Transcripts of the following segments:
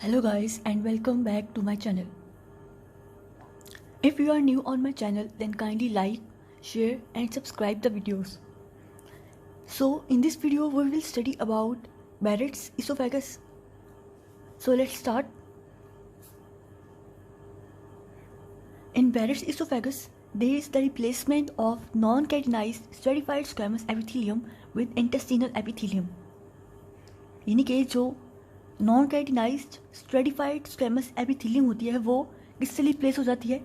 Hello guys and welcome back to my channel. If you are new on my channel then kindly like, share and subscribe the videos. So in this video we will study about Barrett's esophagus. So let's start. In Barrett's esophagus there is the replacement of non-keratinized stratified squamous epithelium with intestinal epithelium. यानी कि जो non कैटिनाइज्ड stratified squamous epithelium होती है वो किससे replace हो जाती है?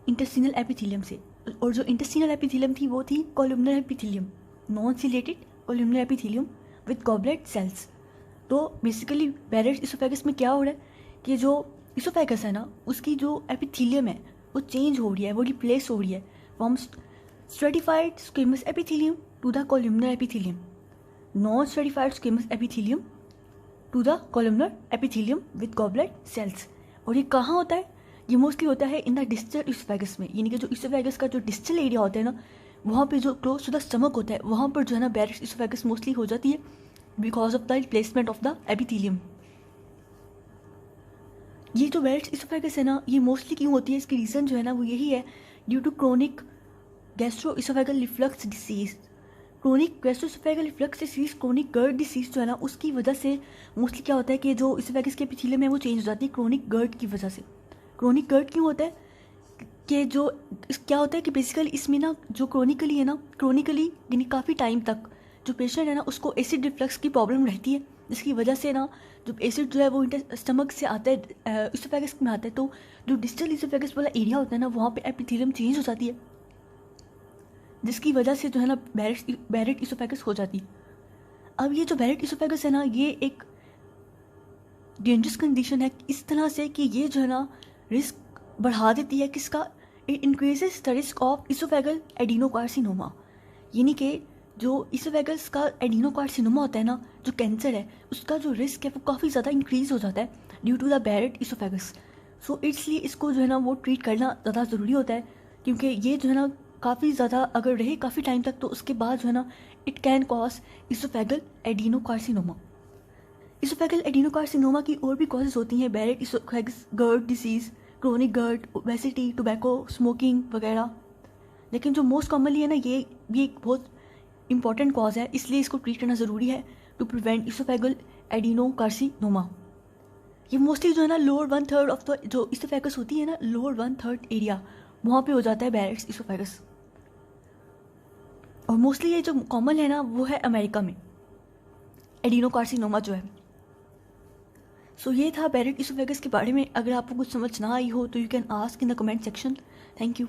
इंटेस्टिनल एपिथेलियम से. और जो इंटेस्टिनल एपिथेलियम थी वो थी columnar epithelium, non chelated columnar epithelium with goblet sales. तो बेसिकली बैरेट्स इसोफेगस में क्या हो रहा है कि जो इसोफेगस है ना उसकी जो एपिथेलियम है वो चेंज हो रही है, वो रिप्लेस हो रही है from stratified squamous epithelium to the columnar epithelium, non stratified squamous epithelium to the columnar epithelium with goblet cells. और ये कहाँ होता है? ये मोस्टली होता है इन द डिस्टल इसोफेगस में, यानी कि जो इसोफेगस का जो डिस्टल एरिया होता है ना वहाँ पे जो क्लोज टू द स्टमक होता है वहाँ पर जो है ना बैरेट्स इसोफेगस मोस्टली हो जाती है because of the replacement of the epithelium. ये जो बैरेट्स इसोफेगस है ना ये मोस्टली क्यों होती है, इसकी रीज़न जो है ना वो यही है due to chronic gastro oesophageal reflux disease. Chronic gastrooesophageal reflux disease, chronic GERD disease जो है ना उसकी वजह से मोस्टली क्या होता है कि जो इसोफेगस के एपिथेलियम है वो चेंज हो जाती है क्रोनिक गर्ड की वजह से. क्रोनिक गर्ड क्यों होता है कि जो क्या होता है कि बेसिकली इसमें ना जो क्रोनिकली है ना, क्रोनिकली यानी काफ़ी टाइम तक जो पेशेंट है ना उसको एसिड रिफ्लक्स की प्रॉब्लम रहती है, जिसकी वजह से ना जो एसिड जो है वो स्टमक से आता है इसोफेगस में आता है, तो जो डिस्टल इसोफेगस वाला एरिया होता है ना वहाँ पे एपिथेलियम चेंज हो जाती है, जिसकी वजह से जो है ना बैरेट इसोफेगस हो जाती है. अब ये जो बैरेट इसोफेगस है ना ये एक डेंजरस कंडीशन है इस तरह से कि ये जो है ना रिस्क बढ़ा देती है किसका? It increases the risk of oesophageal adenocarcinoma. यानी कि जो इसोफेगस का एडिनोकार्सिनोमा होता है ना, जो कैंसर है उसका जो रिस्क है वो काफ़ी ज़्यादा इंक्रीज हो जाता है due to the Barrett oesophagus. So इसलिए इसको जो है ना वो ट्रीट करना ज़्यादा ज़रूरी होता है, क्योंकि ये जो है ना काफ़ी ज़्यादा अगर रहे काफ़ी टाइम तक तो उसके बाद जो है ना it can cause oesophageal adenocarcinoma. Oesophageal adenocarcinoma की और भी कॉजेज होती हैं, Barrett oesophagus, GERD disease, chronic GERD, obesity, tobacco smoking वगैरह. लेकिन जो मोस्ट कॉमनली है ना ये भी एक बहुत इंपॉर्टेंट कॉज है, इसलिए इसको ट्रीट करना ज़रूरी है टू प्रिवेंट इसोफेगल एडिनोकार्सिनोमा. ये मोस्टली जो है ना लोअर 1/3 ऑफ द जो इसोफेगस होती है ना, लोअर 1/3 एरिया वहाँ पे हो जाता है बैरेट्स इसोफेगस. और मोस्टली ये जो कॉमन है ना वो है अमेरिका में एडिनोकार्सिनोमा जो है. सो ये था बैरेट इसोफेगस के बारे में. अगर आपको कुछ समझ ना आई हो तो you can ask in the comment section. Thank you.